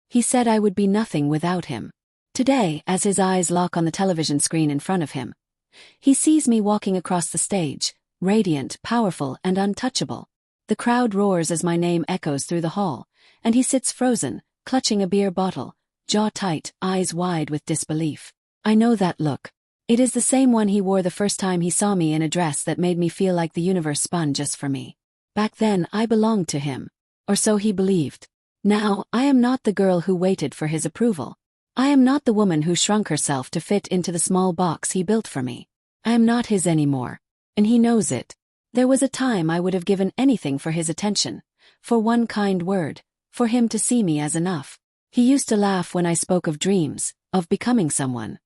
He said I would be nothing without him. Today, as his eyes lock on the television screen in front of him, he sees me walking across the stage, radiant, powerful, and untouchable. The crowd roars as my name echoes through the hall, and he sits frozen, clutching a beer bottle, jaw tight, eyes wide with disbelief. I know that look. It is the same one he wore the first time he saw me in a dress that made me feel like the universe spun just for me. Back then, I belonged to him. Or so he believed. Now, I am not the girl who waited for his approval. I am not the woman who shrunk herself to fit into the small box he built for me. I am not his anymore. And he knows it. There was a time I would have given anything for his attention, for one kind word, for him to see me as enough. He used to laugh when I spoke of dreams, of becoming someone.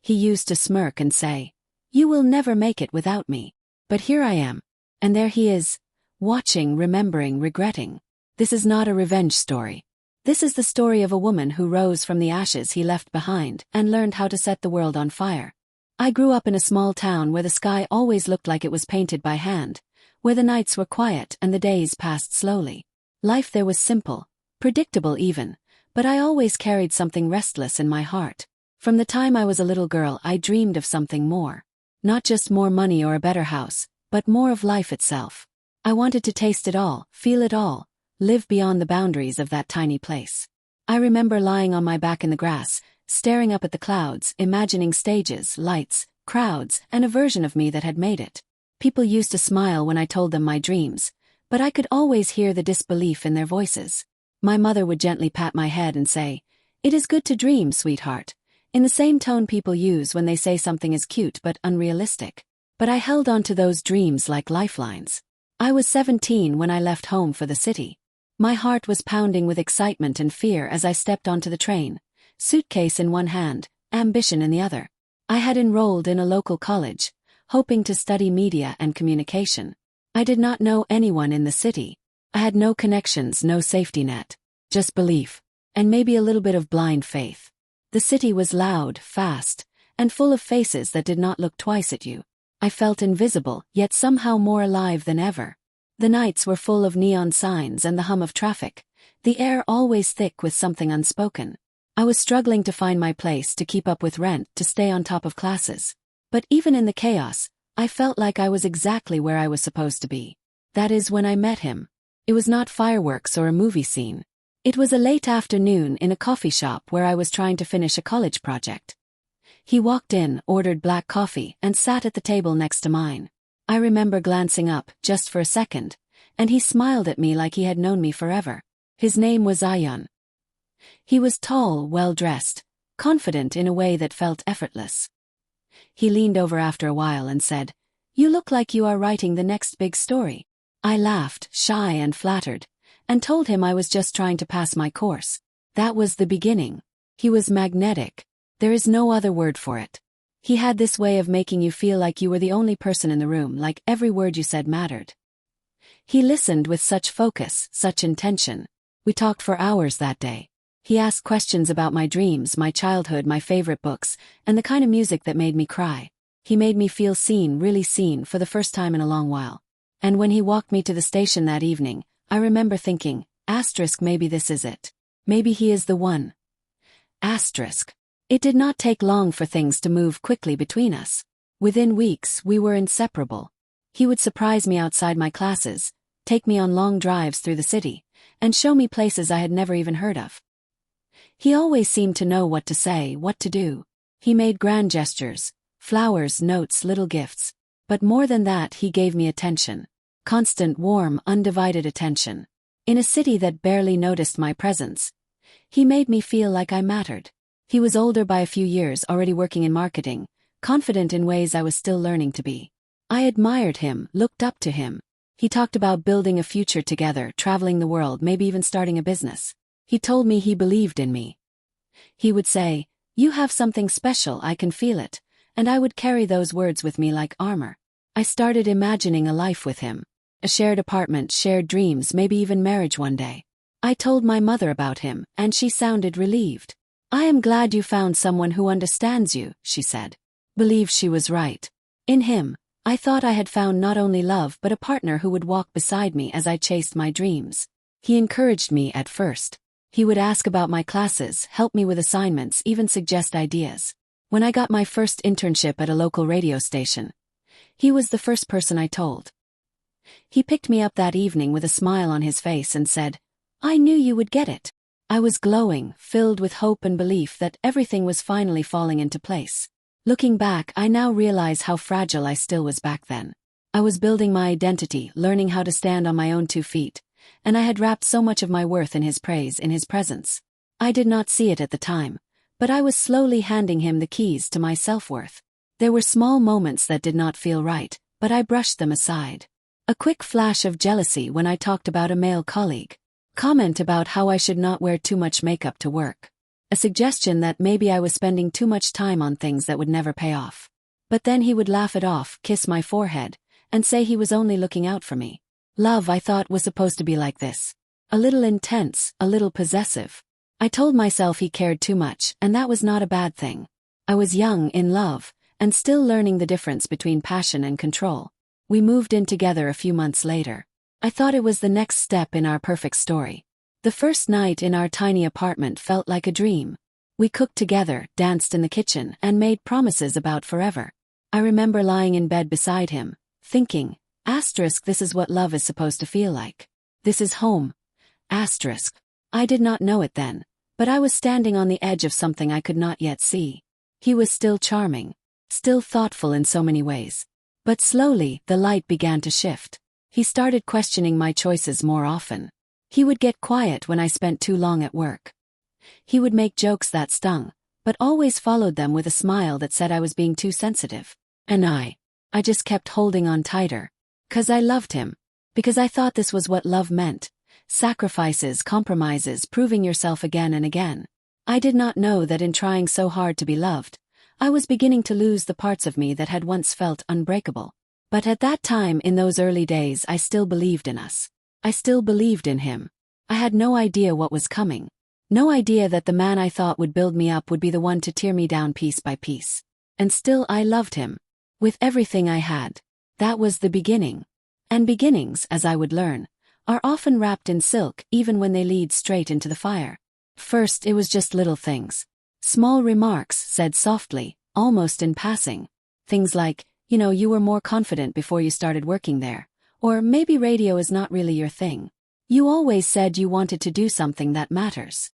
He used to smirk and say, "You will never make it without me." But here I am. And there he is, watching, remembering, regretting. This is not a revenge story. This is the story of a woman who rose from the ashes he left behind and learned how to set the world on fire. I grew up in a small town where the sky always looked like it was painted by hand, where the nights were quiet and the days passed slowly. Life there was simple, predictable even, but I always carried something restless in my heart. From the time I was a little girl, I dreamed of something more. Not just more money or a better house, but more of life itself. I wanted to taste it all, feel it all, live beyond the boundaries of that tiny place. I remember lying on my back in the grass, staring up at the clouds, imagining stages, lights, crowds, and a version of me that had made it. People used to smile when I told them my dreams, but I could always hear the disbelief in their voices. My mother would gently pat my head and say, "It is good to dream, sweetheart," in the same tone people use when they say something is cute but unrealistic. But I held on to those dreams like lifelines. I was 17 when I left home for the city. My heart was pounding with excitement and fear as I stepped onto the train, suitcase in one hand, ambition in the other. I had enrolled in a local college, hoping to study media and communication. I did not know anyone in the city. I had no connections, no safety net. Just belief. And maybe a little bit of blind faith. The city was loud, fast, and full of faces that did not look twice at you. I felt invisible, yet somehow more alive than ever. The nights were full of neon signs and the hum of traffic, the air always thick with something unspoken. I was struggling to find my place, to keep up with rent, to stay on top of classes. But even in the chaos, I felt like I was exactly where I was supposed to be. That is when I met him. It was not fireworks or a movie scene. It was a late afternoon in a coffee shop where I was trying to finish a college project. He walked in, ordered black coffee, and sat at the table next to mine. I remember glancing up, just for a second, and he smiled at me like he had known me forever. His name was Ayun. He was tall, well-dressed, confident in a way that felt effortless. He leaned over after a while and said, "You look like you are writing the next big story." I laughed, shy and flattered, and told him I was just trying to pass my course. That was the beginning. He was magnetic. There is no other word for it. He had this way of making you feel like you were the only person in the room, like every word you said mattered. He listened with such focus, such intention. We talked for hours that day. He asked questions about my dreams, my childhood, my favorite books, and the kind of music that made me cry. He made me feel seen, really seen, for the first time in a long while. And when he walked me to the station that evening, I remember thinking, *, maybe this is it. Maybe he is the one. *. It did not take long for things to move quickly between us. Within weeks, we were inseparable. He would surprise me outside my classes, take me on long drives through the city, and show me places I had never even heard of. He always seemed to know what to say, what to do. He made grand gestures, flowers, notes, little gifts. But more than that, he gave me attention. Constant, warm, undivided attention. In a city that barely noticed my presence, he made me feel like I mattered. He was older by a few years, already working in marketing, confident in ways I was still learning to be. I admired him, looked up to him. He talked about building a future together, traveling the world, maybe even starting a business. He told me he believed in me. He would say, "You have something special, I can feel it," and I would carry those words with me like armor. I started imagining a life with him. A shared apartment, shared dreams, maybe even marriage one day. I told my mother about him, and she sounded relieved. "I am glad you found someone who understands you," she said. Believe she was right. In him, I thought I had found not only love but a partner who would walk beside me as I chased my dreams. He encouraged me at first. He would ask about my classes, help me with assignments, even suggest ideas. When I got my first internship at a local radio station, he was the first person I told. He picked me up that evening with a smile on his face and said, "I knew you would get it." I was glowing, filled with hope and belief that everything was finally falling into place. Looking back, I now realize how fragile I still was back then. I was building my identity, learning how to stand on my own 2 feet, and I had wrapped so much of my worth in his praise, in his presence. I did not see it at the time, but I was slowly handing him the keys to my self-worth. There were small moments that did not feel right, but I brushed them aside. A quick flash of jealousy when I talked about a male colleague. Comment about how I should not wear too much makeup to work. A suggestion that maybe I was spending too much time on things that would never pay off. But then he would laugh it off, kiss my forehead, and say he was only looking out for me. Love, I thought, was supposed to be like this. A little intense, a little possessive. I told myself he cared too much, and that was not a bad thing. I was young, in love, and still learning the difference between passion and control. We moved in together a few months later. I thought it was the next step in our perfect story. The first night in our tiny apartment felt like a dream. We cooked together, danced in the kitchen, and made promises about forever. I remember lying in bed beside him, thinking, this is what love is supposed to feel like. This is home. I did not know it then, but I was standing on the edge of something I could not yet see. He was still charming, still thoughtful in so many ways. But slowly, the light began to shift. He started questioning my choices more often. He would get quiet when I spent too long at work. He would make jokes that stung, but always followed them with a smile that said I was being too sensitive. And I just kept holding on tighter. 'Cause I loved him. Because I thought this was what love meant. Sacrifices, compromises, proving yourself again and again. I did not know that in trying so hard to be loved, I was beginning to lose the parts of me that had once felt unbreakable. But at that time, in those early days, I still believed in us. I still believed in him. I had no idea what was coming. No idea that the man I thought would build me up would be the one to tear me down piece by piece. And still I loved him. With everything I had. That was the beginning. And beginnings, as I would learn, are often wrapped in silk even when they lead straight into the fire. First, it was just little things. Small remarks said softly, almost in passing. Things like, you were more confident before you started working there. Or maybe radio is not really your thing. You always said you wanted to do something that matters.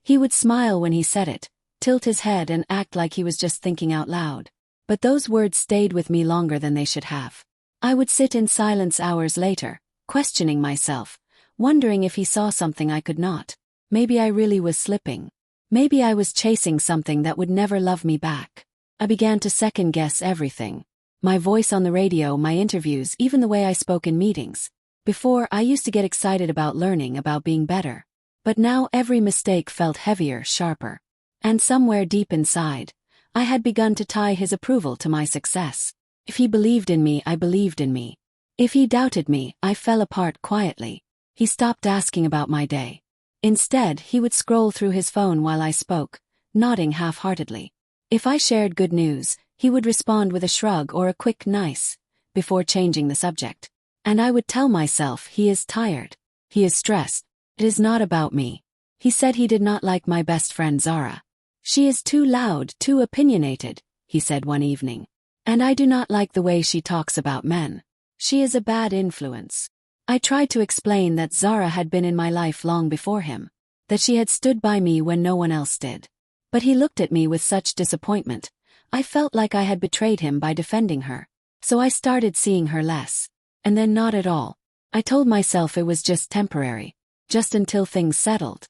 He would smile when he said it, tilt his head and act like he was just thinking out loud. But those words stayed with me longer than they should have. I would sit in silence hours later, questioning myself, wondering if he saw something I could not. Maybe I really was slipping. Maybe I was chasing something that would never love me back. I began to second-guess everything. My voice on the radio, my interviews, even the way I spoke in meetings. Before, I used to get excited about learning, about being better. But now every mistake felt heavier, sharper. And somewhere deep inside, I had begun to tie his approval to my success. If he believed in me, I believed in me. If he doubted me, I fell apart quietly. He stopped asking about my day. Instead, he would scroll through his phone while I spoke, nodding half-heartedly. If I shared good news, he would respond with a shrug or a quick nice, before changing the subject. And I would tell myself, he is tired. He is stressed. It is not about me. He said he did not like my best friend Zara. She is too loud, too opinionated, he said one evening. And I do not like the way she talks about men. She is a bad influence. I tried to explain that Zara had been in my life long before him, that she had stood by me when no one else did. But he looked at me with such disappointment. I felt like I had betrayed him by defending her. So I started seeing her less. And then not at all. I told myself it was just temporary, just until things settled.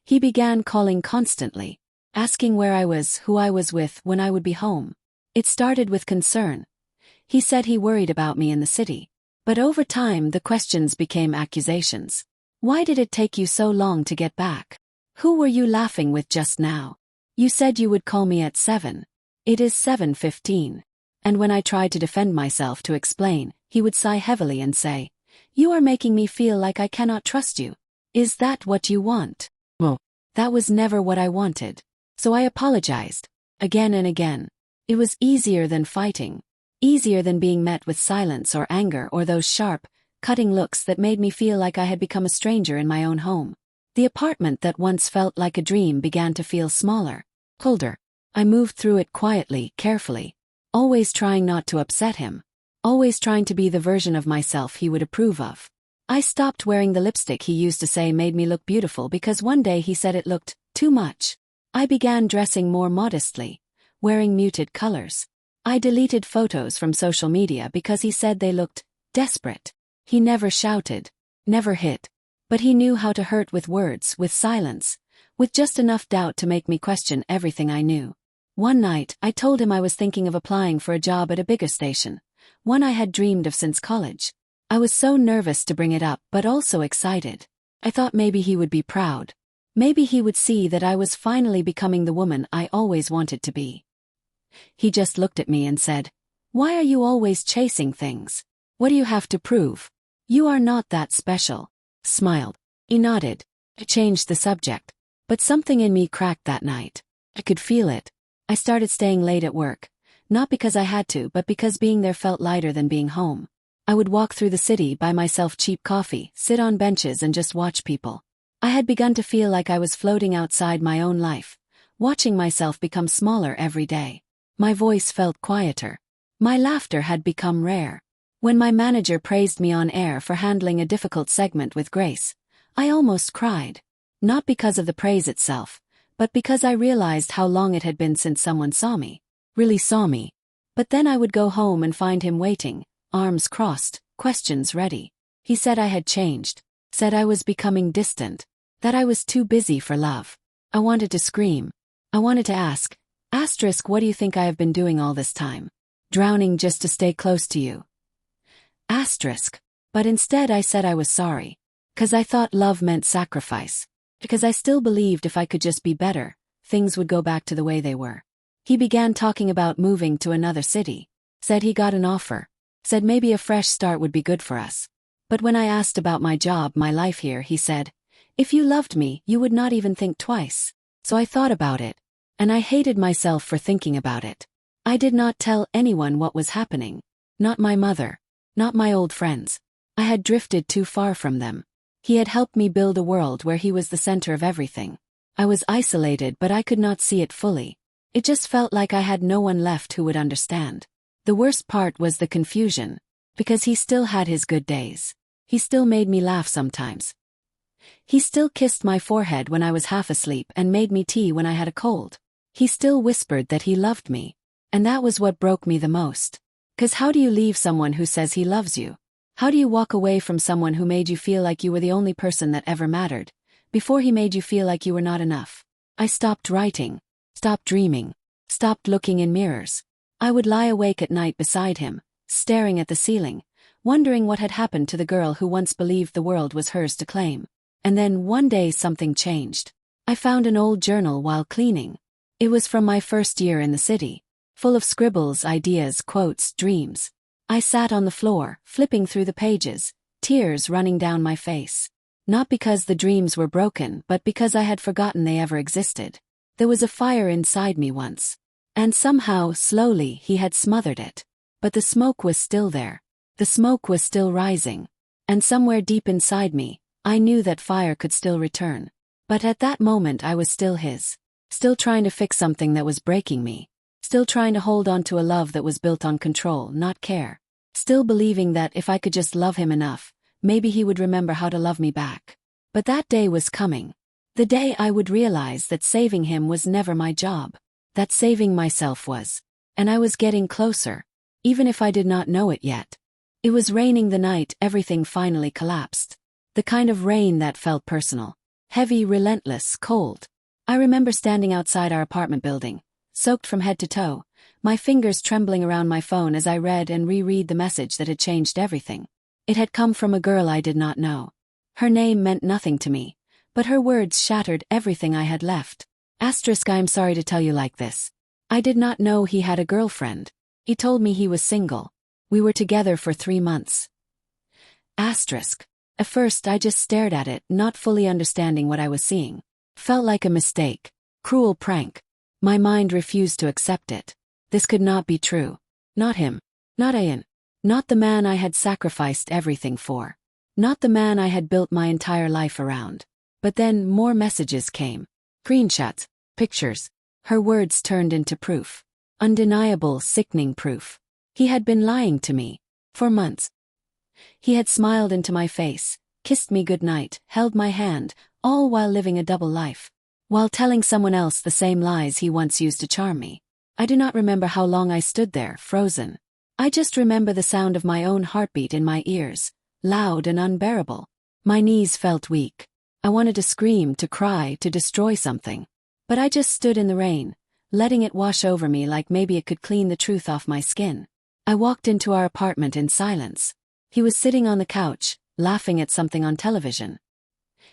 He began calling constantly, asking where I was, who I was with, when I would be home. It started with concern. He said he worried about me in the city. But over time the questions became accusations. Why did it take you so long to get back? Who were you laughing with just now? You said you would call me at 7. It is 7:15. And when I tried to defend myself to explain, he would sigh heavily and say, "You are making me feel like I cannot trust you. Is that what you want?" Well, that was never what I wanted. So I apologized. Again and again. It was easier than fighting. Easier than being met with silence or anger or those sharp, cutting looks that made me feel like I had become a stranger in my own home. The apartment that once felt like a dream began to feel smaller, colder. I moved through it quietly, carefully, always trying not to upset him, always trying to be the version of myself he would approve of. I stopped wearing the lipstick he used to say made me look beautiful because one day he said it looked too much. I began dressing more modestly, wearing muted colors. I deleted photos from social media because he said they looked desperate. He never shouted, never hit, but he knew how to hurt with words, with silence, with just enough doubt to make me question everything I knew. One night, I told him I was thinking of applying for a job at a bigger station, one I had dreamed of since college. I was so nervous to bring it up but also excited. I thought maybe he would be proud. Maybe he would see that I was finally becoming the woman I always wanted to be. He just looked at me and said, "Why are you always chasing things? What do you have to prove? You are not that special." Smiled. He nodded. I changed the subject. But something in me cracked that night. I could feel it. I started staying late at work, not because I had to but because being there felt lighter than being home. I would walk through the city, buy myself cheap coffee, sit on benches and just watch people. I had begun to feel like I was floating outside my own life, watching myself become smaller every day. My voice felt quieter. My laughter had become rare. When my manager praised me on air for handling a difficult segment with grace, I almost cried. Not because of the praise itself, but because I realized how long it had been since someone saw me, really saw me. But then I would go home and find him waiting, arms crossed, questions ready. He said I had changed, said I was becoming distant, that I was too busy for love. I wanted to scream. I wanted to ask, what do you think I have been doing all this time? Drowning just to stay close to you. But instead I said I was sorry. 'Cause I thought love meant sacrifice. Because I still believed if I could just be better, things would go back to the way they were. He began talking about moving to another city. Said he got an offer. Said maybe a fresh start would be good for us. But when I asked about my job, my life here, he said, "If you loved me, you would not even think twice." So I thought about it. And I hated myself for thinking about it. I did not tell anyone what was happening. Not my mother. Not my old friends. I had drifted too far from them. He had helped me build a world where he was the center of everything. I was isolated but I could not see it fully. It just felt like I had no one left who would understand. The worst part was the confusion. Because he still had his good days. He still made me laugh sometimes. He still kissed my forehead when I was half asleep and made me tea when I had a cold. He still whispered that he loved me. And that was what broke me the most. 'Cause how do you leave someone who says he loves you? How do you walk away from someone who made you feel like you were the only person that ever mattered, before he made you feel like you were not enough? I stopped writing, stopped dreaming, stopped looking in mirrors. I would lie awake at night beside him, staring at the ceiling, wondering what had happened to the girl who once believed the world was hers to claim. And then one day something changed. I found an old journal while cleaning. It was from my first year in the city, full of scribbles, ideas, quotes, dreams. I sat on the floor, flipping through the pages, tears running down my face. Not because the dreams were broken, but because I had forgotten they ever existed. There was a fire inside me once. And somehow, slowly, he had smothered it. But the smoke was still there. The smoke was still rising. And somewhere deep inside me, I knew that fire could still return. But at that moment I was still his. Still trying to fix something that was breaking me. Still trying to hold on to a love that was built on control, not care. Still believing that if I could just love him enough, maybe he would remember how to love me back. But that day was coming. The day I would realize that saving him was never my job. That saving myself was. And I was getting closer, even if I did not know it yet. It was raining the night everything finally collapsed. The kind of rain that felt personal. Heavy, relentless, cold. I remember standing outside our apartment building, soaked from head to toe, my fingers trembling around my phone as I read and reread the message that had changed everything. It had come from a girl I did not know. Her name meant nothing to me, but her words shattered everything I had left. I'm sorry to tell you like this. I did not know he had a girlfriend. He told me he was single. We were together for 3 months. At first I just stared at it, not fully understanding what I was seeing. Felt like a mistake. Cruel prank. My mind refused to accept it. This could not be true. Not him. Not Ian. Not the man I had sacrificed everything for. Not the man I had built my entire life around. But then more messages came. Screenshots, pictures. Her words turned into proof. Undeniable, sickening proof. He had been lying to me. For months. He had smiled into my face, kissed me goodnight, held my hand, all while living a double life. While telling someone else the same lies he once used to charm me. I do not remember how long I stood there, frozen. I just remember the sound of my own heartbeat in my ears, loud and unbearable. My knees felt weak. I wanted to scream, to cry, to destroy something. But I just stood in the rain, letting it wash over me like maybe it could clean the truth off my skin. I walked into our apartment in silence. He was sitting on the couch, laughing at something on television.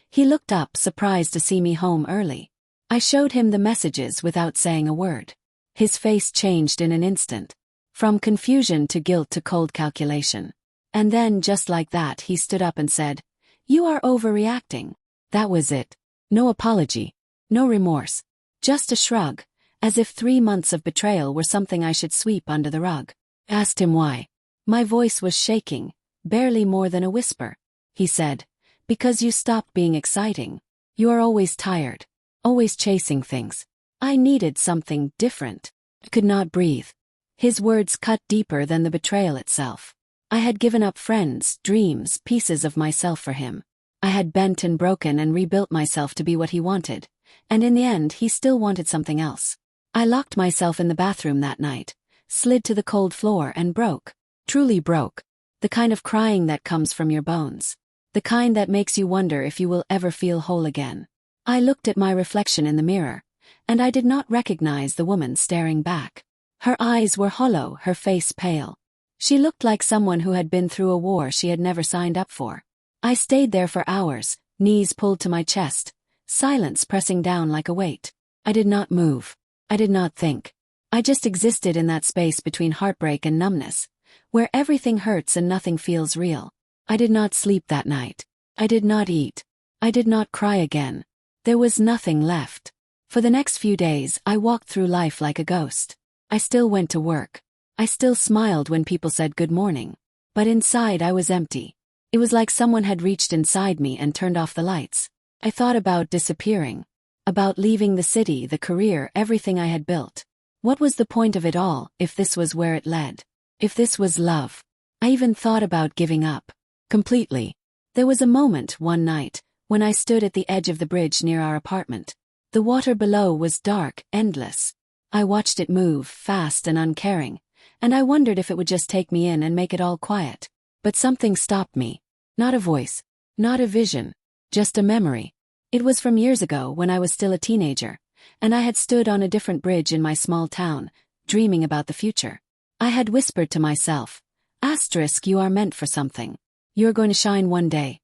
He looked up, surprised to see me home early. I showed him the messages without saying a word. His face changed in an instant. From confusion to guilt to cold calculation. And then, just like that, he stood up and said, "You are overreacting." That was it. No apology. No remorse. Just a shrug, as if 3 months of betrayal were something I should sweep under the rug. I asked him why. My voice was shaking, barely more than a whisper. He said, "Because you stopped being exciting. You are always tired. Always chasing things." I needed something different. I could not breathe. His words cut deeper than the betrayal itself. I had given up friends, dreams, pieces of myself for him. I had bent and broken and rebuilt myself to be what he wanted. And in the end, he still wanted something else. I locked myself in the bathroom that night, slid to the cold floor and broke. Truly broke. The kind of crying that comes from your bones. The kind that makes you wonder if you will ever feel whole again. I looked at my reflection in the mirror, and I did not recognize the woman staring back. Her eyes were hollow, her face pale. She looked like someone who had been through a war she had never signed up for. I stayed there for hours, knees pulled to my chest, silence pressing down like a weight. I did not move. I did not think. I just existed in that space between heartbreak and numbness, where everything hurts and nothing feels real. I did not sleep that night. I did not eat. I did not cry again. There was nothing left. For the next few days, I walked through life like a ghost. I still went to work. I still smiled when people said good morning. But inside I was empty. It was like someone had reached inside me and turned off the lights. I thought about disappearing. About leaving the city, the career, everything I had built. What was the point of it all, if this was where it led? If this was love? I even thought about giving up. Completely. There was a moment, one night, when I stood at the edge of the bridge near our apartment. The water below was dark, endless. I watched it move, fast and uncaring, and I wondered if it would just take me in and make it all quiet. But something stopped me. Not a voice. Not a vision. Just a memory. It was from years ago when I was still a teenager, and I had stood on a different bridge in my small town, dreaming about the future. I had whispered to myself, "Asterisk, you are meant for something. You're going to shine one day."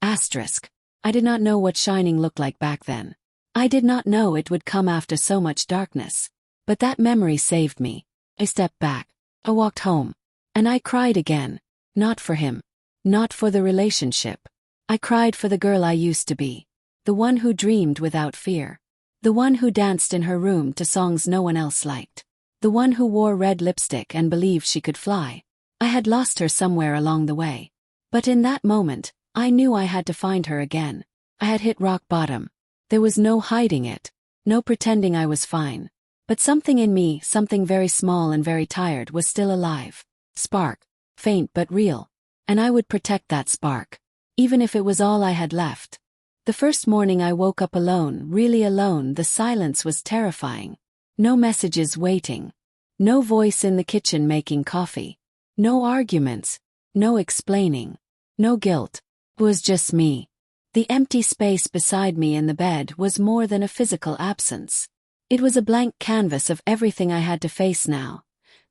Asterisk. I did not know what shining looked like back then. I did not know it would come after so much darkness. But that memory saved me. I stepped back. I walked home. And I cried again. Not for him. Not for the relationship. I cried for the girl I used to be. The one who dreamed without fear. The one who danced in her room to songs no one else liked. The one who wore red lipstick and believed she could fly. I had lost her somewhere along the way. But in that moment, I knew I had to find her again. I had hit rock bottom. There was no hiding it. No pretending I was fine. But something in me, something very small and very tired, was still alive. Spark. Faint but real. And I would protect that spark. Even if it was all I had left. The first morning I woke up alone, really alone. The silence was terrifying. No messages waiting. No voice in the kitchen making coffee. No arguments. No explaining. No guilt. It was just me. The empty space beside me in the bed was more than a physical absence. It was a blank canvas of everything I had to face now.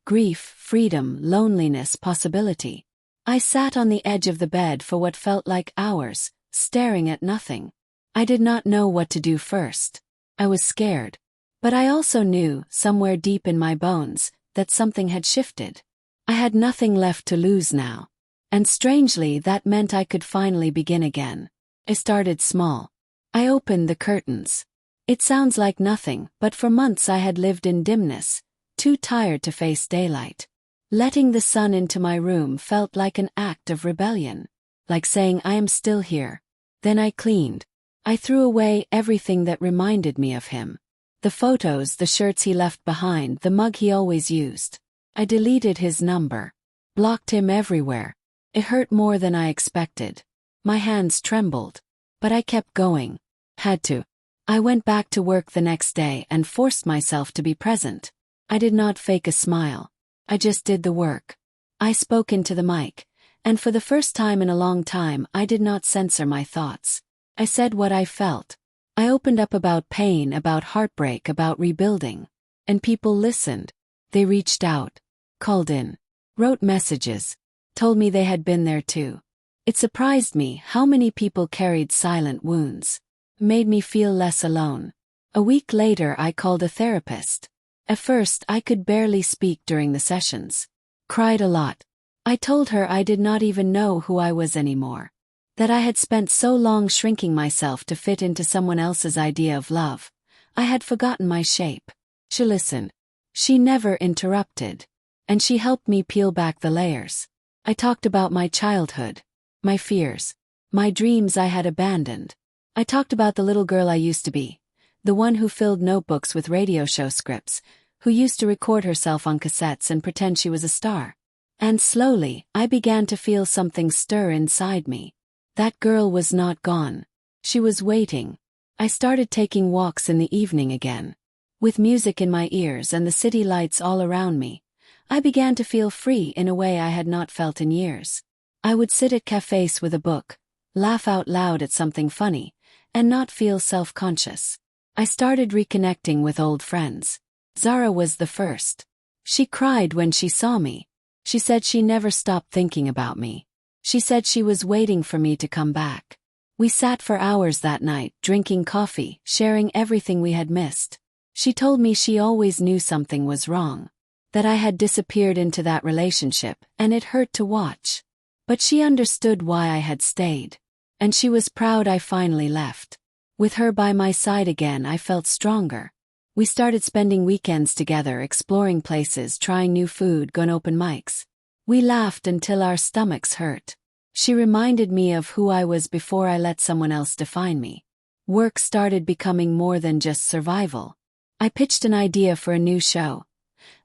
Grief, freedom, loneliness, possibility. I sat on the edge of the bed for what felt like hours, staring at nothing. I did not know what to do first. I was scared. But I also knew, somewhere deep in my bones, that something had shifted. I had nothing left to lose now. And strangely, that meant I could finally begin again. I started small. I opened the curtains. It sounds like nothing, but for months I had lived in dimness, too tired to face daylight. Letting the sun into my room felt like an act of rebellion, like saying I am still here. Then I cleaned. I threw away everything that reminded me of him. The photos, the shirts he left behind, the mug he always used. I deleted his number. Blocked him everywhere. It hurt more than I expected. My hands trembled. But I kept going. Had to. I went back to work the next day and forced myself to be present. I did not fake a smile. I just did the work. I spoke into the mic, and for the first time in a long time I did not censor my thoughts. I said what I felt. I opened up about pain, about heartbreak, about rebuilding. And people listened. They reached out, called in, wrote messages, told me they had been there too. It surprised me how many people carried silent wounds. Made me feel less alone. A week later I called a therapist. At first I could barely speak during the sessions. Cried a lot. I told her I did not even know who I was anymore. That I had spent so long shrinking myself to fit into someone else's idea of love. I had forgotten my shape. She listened. She never interrupted. And she helped me peel back the layers. I talked about my childhood. My fears. My dreams I had abandoned. I talked about the little girl I used to be. The one who filled notebooks with radio show scripts. Who used to record herself on cassettes and pretend she was a star. And slowly, I began to feel something stir inside me. That girl was not gone. She was waiting. I started taking walks in the evening again. With music in my ears and the city lights all around me, I began to feel free in a way I had not felt in years. I would sit at cafes with a book, laugh out loud at something funny, and not feel self-conscious. I started reconnecting with old friends. Zara was the first. She cried when she saw me. She said she never stopped thinking about me. She said she was waiting for me to come back. We sat for hours that night, drinking coffee, sharing everything we had missed. She told me she always knew something was wrong. That I had disappeared into that relationship, and it hurt to watch. But she understood why I had stayed. And she was proud I finally left. With her by my side again I felt stronger. We started spending weekends together, exploring places, trying new food, going open mics. We laughed until our stomachs hurt. She reminded me of who I was before I let someone else define me. Work started becoming more than just survival. I pitched an idea for a new show.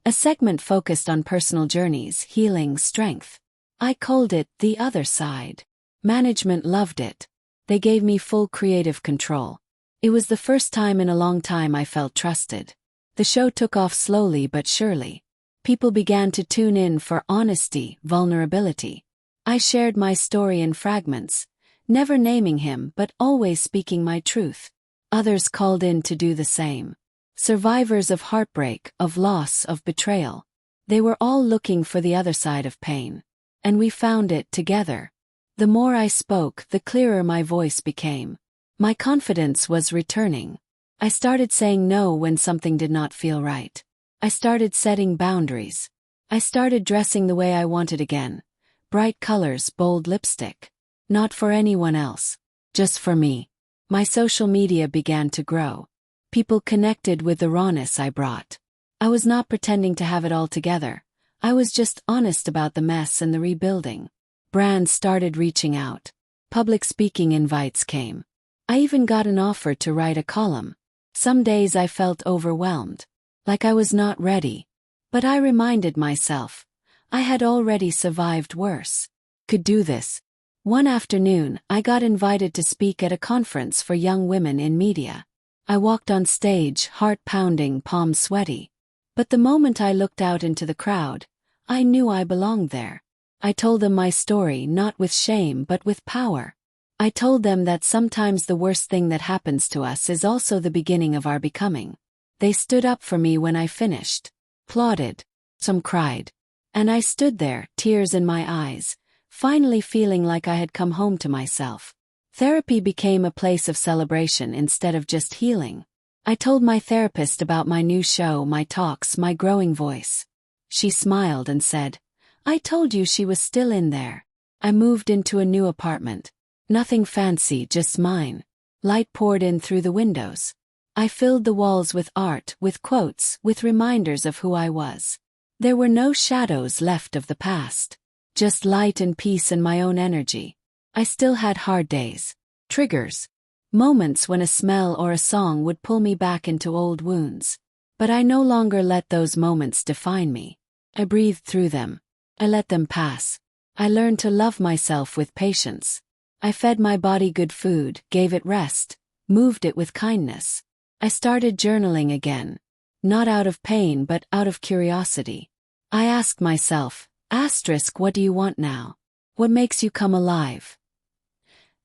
A segment focused on personal journeys, healing, strength. I called it The Other Side. Management loved it. They gave me full creative control. It was the first time in a long time I felt trusted. The show took off slowly but surely. People began to tune in for honesty, vulnerability. I shared my story in fragments, never naming him but always speaking my truth. Others called in to do the same. Survivors of heartbreak, of loss, of betrayal. They were all looking for the other side of pain. And we found it together. The more I spoke, the clearer my voice became. My confidence was returning. I started saying no when something did not feel right. I started setting boundaries. I started dressing the way I wanted again. Bright colors, bold lipstick. Not for anyone else. Just for me. My social media began to grow. People connected with the rawness I brought. I was not pretending to have it all together. I was just honest about the mess and the rebuilding. Brands started reaching out. Public speaking invites came. I even got an offer to write a column. Some days I felt overwhelmed. Like I was not ready. But I reminded myself. I had already survived worse. Could do this. One afternoon, I got invited to speak at a conference for young women in media. I walked on stage, heart pounding, palms sweaty. But the moment I looked out into the crowd, I knew I belonged there. I told them my story not with shame but with power. I told them that sometimes the worst thing that happens to us is also the beginning of our becoming. They stood up for me when I finished. Applauded. Some cried. And I stood there, tears in my eyes, finally feeling like I had come home to myself. Therapy became a place of celebration instead of just healing. I told my therapist about my new show, my talks, my growing voice. She smiled and said, "I told you she was still in there." I moved into a new apartment. Nothing fancy, just mine. Light poured in through the windows. I filled the walls with art, with quotes, with reminders of who I was. There were no shadows left of the past. Just light and peace and my own energy. I still had hard days. Triggers. Moments when a smell or a song would pull me back into old wounds. But I no longer let those moments define me. I breathed through them. I let them pass. I learned to love myself with patience. I fed my body good food, gave it rest, moved it with kindness. I started journaling again. Not out of pain but out of curiosity. I asked myself, asterisk, what do you want now? What makes you come alive?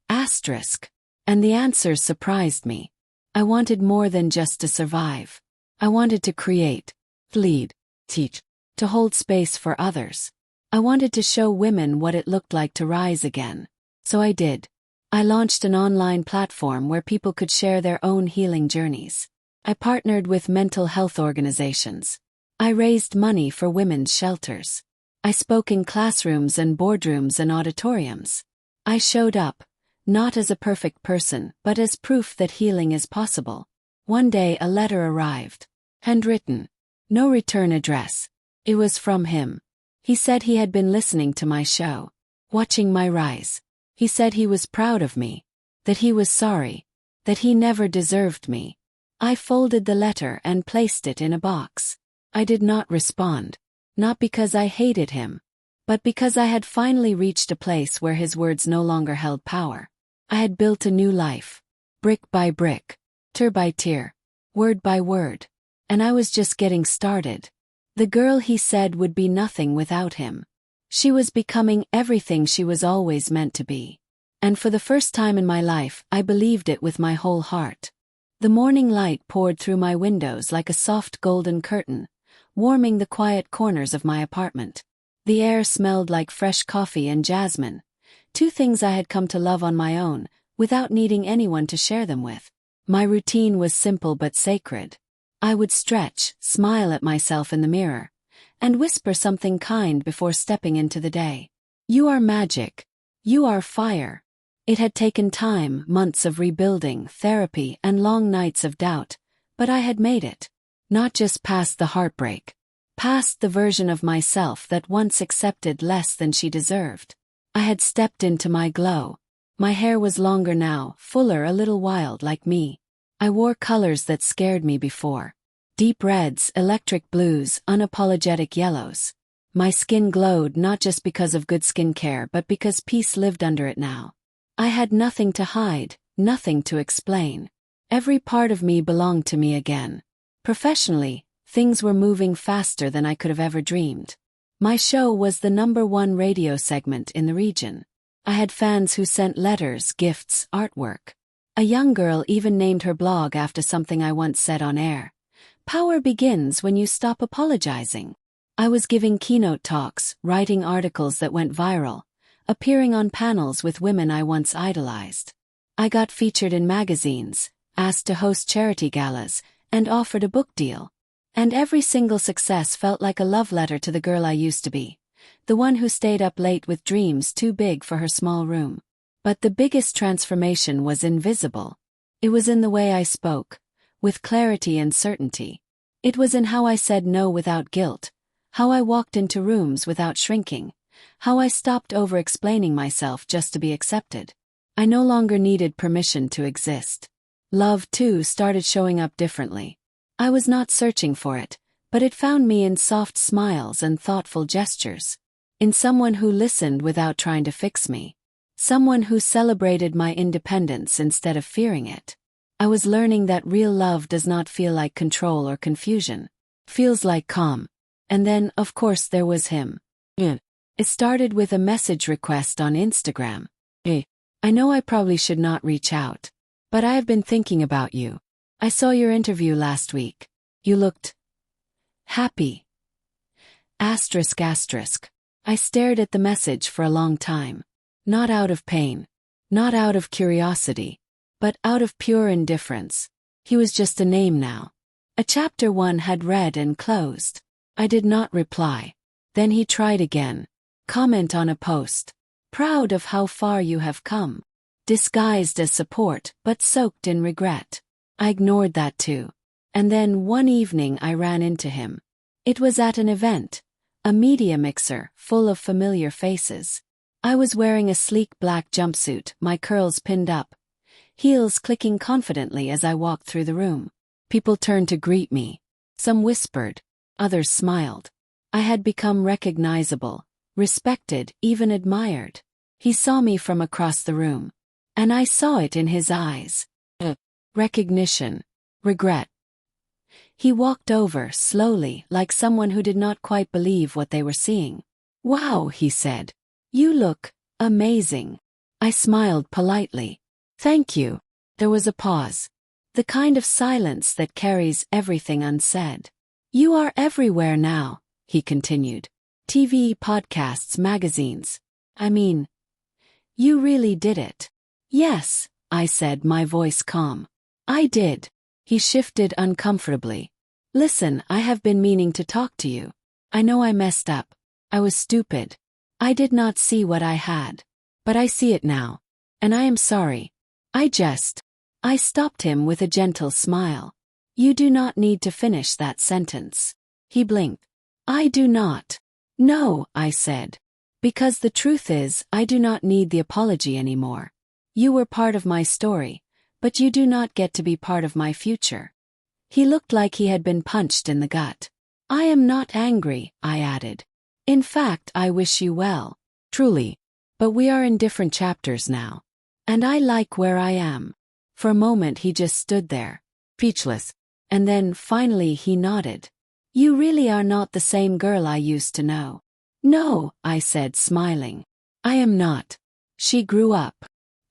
Asterisk. And the answers surprised me. I wanted more than just to survive. I wanted to create, lead, teach, to hold space for others. I wanted to show women what it looked like to rise again. So I did. I launched an online platform where people could share their own healing journeys. I partnered with mental health organizations. I raised money for women's shelters. I spoke in classrooms and boardrooms and auditoriums. I showed up, not as a perfect person, but as proof that healing is possible. One day a letter arrived. Handwritten. No return address. It was from him. He said he had been listening to my show, watching my rise. He said he was proud of me, that he was sorry, that he never deserved me. I folded the letter and placed it in a box. I did not respond, not because I hated him, but because I had finally reached a place where his words no longer held power. I had built a new life, brick by brick, tier by tier, word by word, and I was just getting started. The girl he said would be nothing without him. She was becoming everything she was always meant to be. And for the first time in my life, I believed it with my whole heart. The morning light poured through my windows like a soft golden curtain, warming the quiet corners of my apartment. The air smelled like fresh coffee and jasmine, two things I had come to love on my own, without needing anyone to share them with. My routine was simple but sacred. I would stretch, smile at myself in the mirror, and whisper something kind before stepping into the day. You are magic. You are fire. It had taken time, months of rebuilding, therapy, and long nights of doubt, but I had made it. Not just past the heartbreak. Past the version of myself that once accepted less than she deserved. I had stepped into my glow. My hair was longer now, fuller, a little wild like me. I wore colors that scared me before. Deep reds, electric blues, unapologetic yellows. My skin glowed not just because of good skincare but because peace lived under it now. I had nothing to hide, nothing to explain. Every part of me belonged to me again. Professionally, things were moving faster than I could have ever dreamed. My show was the #1 radio segment in the region. I had fans who sent letters, gifts, artwork. A young girl even named her blog after something I once said on air. Power begins when you stop apologizing. I was giving keynote talks, writing articles that went viral, appearing on panels with women I once idolized. I got featured in magazines, asked to host charity galas, and offered a book deal. And every single success felt like a love letter to the girl I used to be, the one who stayed up late with dreams too big for her small room. But the biggest transformation was invisible. It was in the way I spoke, with clarity and certainty. It was in how I said no without guilt, how I walked into rooms without shrinking, how I stopped over-explaining myself just to be accepted. I no longer needed permission to exist. Love, too, started showing up differently. I was not searching for it, but it found me in soft smiles and thoughtful gestures. In someone who listened without trying to fix me. Someone who celebrated my independence instead of fearing it. I was learning that real love does not feel like control or confusion. Feels like calm. And then, of course, there was him. It started with a message request on Instagram. I know I probably should not reach out, but I have been thinking about you. I saw your interview last week. You looked happy. Asterisk asterisk. I stared at the message for a long time. Not out of pain. Not out of curiosity. But out of pure indifference. He was just a name now. A chapter 1 had read and closed. I did not reply. Then he tried again. Comment on a post. Proud of how far you have come. Disguised as support, but soaked in regret. I ignored that too. And then one evening I ran into him. It was at an event. A media mixer, full of familiar faces. I was wearing a sleek black jumpsuit, my curls pinned up. heels clicking confidently as I walked through the room. People turned to greet me. Some whispered, others smiled. I had become recognizable, respected, even admired. He saw me from across the room, and I saw it in his eyes. Recognition, regret. He walked over slowly, like someone who did not quite believe what they were seeing. "Wow," he said. "You look amazing." I smiled politely. "Thank you." There was a pause. The kind of silence that carries everything unsaid. "You are everywhere now," he continued. "TV, podcasts, magazines. I mean, you really did it." "Yes," I said, my voice calm. "I did." He shifted uncomfortably. "Listen, I have been meaning to talk to you. I know I messed up. I was stupid. I did not see what I had. But I see it now. And I am sorry. I stopped him with a gentle smile. "You do not need to finish that sentence." He blinked. "I do not." "No," I said. "Because the truth is, I do not need the apology anymore. You were part of my story, but you do not get to be part of my future." He looked like he had been punched in the gut. "I am not angry," I added. "In fact, I wish you well. Truly. But we are in different chapters now. And I like where I am." For a moment he just stood there, speechless, and then finally he nodded. "You really are not the same girl I used to know." "No," I said, smiling. "I am not. She grew up."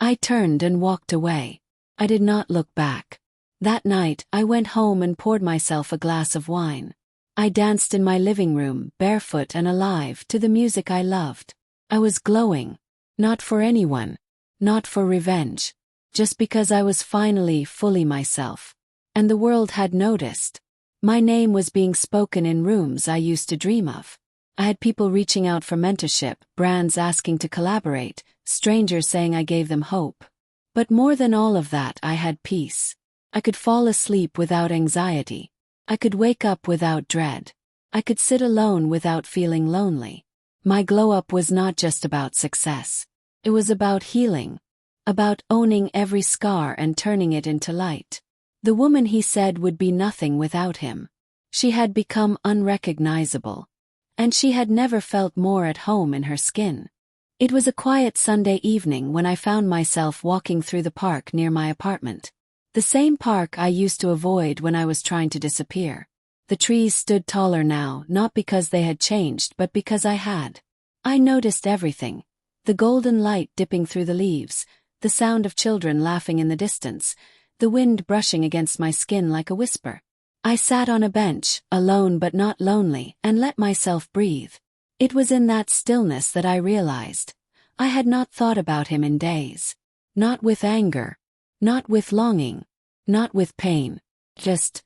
I turned and walked away. I did not look back. That night, I went home and poured myself a glass of wine. I danced in my living room, barefoot and alive, to the music I loved. I was glowing. Not for anyone. Not for revenge. Just because I was finally fully myself. And the world had noticed. My name was being spoken in rooms I used to dream of. I had people reaching out for mentorship, brands asking to collaborate, strangers saying I gave them hope. But more than all of that, I had peace. I could fall asleep without anxiety. I could wake up without dread. I could sit alone without feeling lonely. My glow-up was not just about success. It was about healing. About owning every scar and turning it into light. The woman he said would be nothing without him. She had become unrecognizable. And she had never felt more at home in her skin. It was a quiet Sunday evening when I found myself walking through the park near my apartment. The same park I used to avoid when I was trying to disappear. The trees stood taller now, not because they had changed, but because I had. I noticed everything. The golden light dipping through the leaves, the sound of children laughing in the distance, the wind brushing against my skin like a whisper. I sat on a bench, alone but not lonely, and let myself breathe. It was in that stillness that I realized. I had not thought about him in days. Not with anger. Not with longing. Not with pain. Just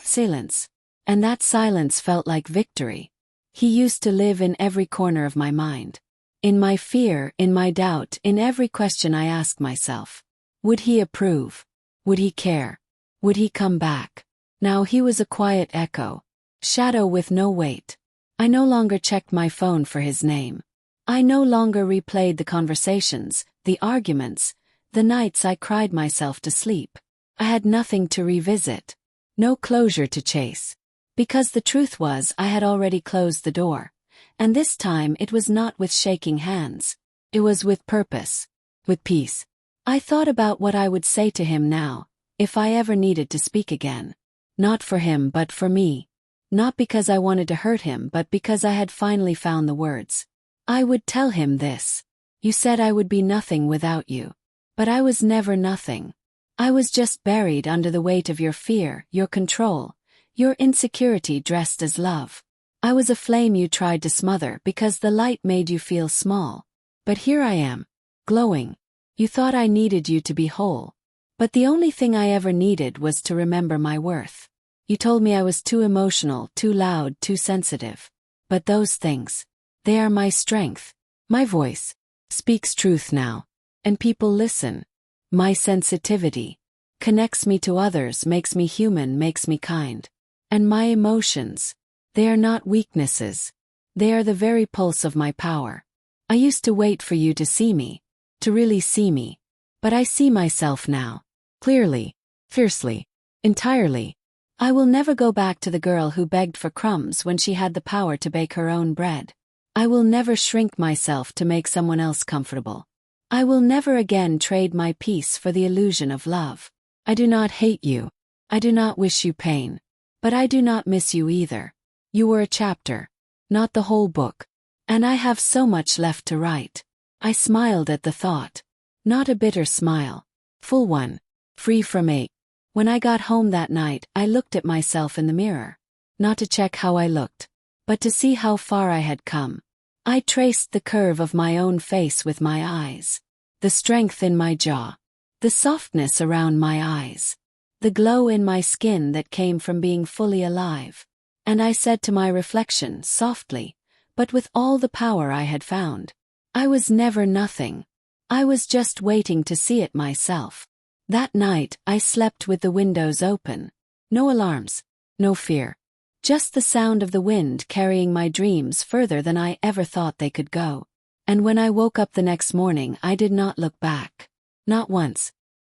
silence. And that silence felt like victory. He used to live in every corner of my mind. In my fear, in my doubt, in every question I asked myself. Would he approve? Would he care? Would he come back? Now he was a quiet echo. Shadow with no weight. I no longer checked my phone for his name. I no longer replayed the conversations, the arguments, the nights I cried myself to sleep. I had nothing to revisit. No closure to chase. Because the truth was, I had already closed the door. And this time it was not with shaking hands. It was with purpose. With peace. I thought about what I would say to him now, if I ever needed to speak again. Not for him but for me. Not because I wanted to hurt him but because I had finally found the words. I would tell him this. You said I would be nothing without you. But I was never nothing. I was just buried under the weight of your fear, your control, your insecurity dressed as love. I was a flame you tried to smother because the light made you feel small. But here I am, glowing. You thought I needed you to be whole. But the only thing I ever needed was to remember my worth. You told me I was too emotional, too loud, too sensitive. But those things, they are my strength. My voice speaks truth now. And people listen. My sensitivity connects me to others, makes me human, makes me kind. And my emotions, they are not weaknesses. They are the very pulse of my power. I used to wait for you to see me, to really see me. But I see myself now. Clearly. Fiercely. Entirely. I will never go back to the girl who begged for crumbs when she had the power to bake her own bread. I will never shrink myself to make someone else comfortable. I will never again trade my peace for the illusion of love. I do not hate you. I do not wish you pain. But I do not miss you either. You were a chapter, not the whole book. And I have so much left to write. I smiled at the thought. Not a bitter smile. Full one. Free from ache. When I got home that night, I looked at myself in the mirror. Not to check how I looked, but to see how far I had come. I traced the curve of my own face with my eyes. The strength in my jaw. The softness around my eyes. The glow in my skin that came from being fully alive. And I said to my reflection, softly, but with all the power I had found, I was never nothing. I was just waiting to see it myself. That night, I slept with the windows open. No alarms. No fear. Just the sound of the wind carrying my dreams further than I ever thought they could go. And when I woke up the next morning, I did not look back. Not once.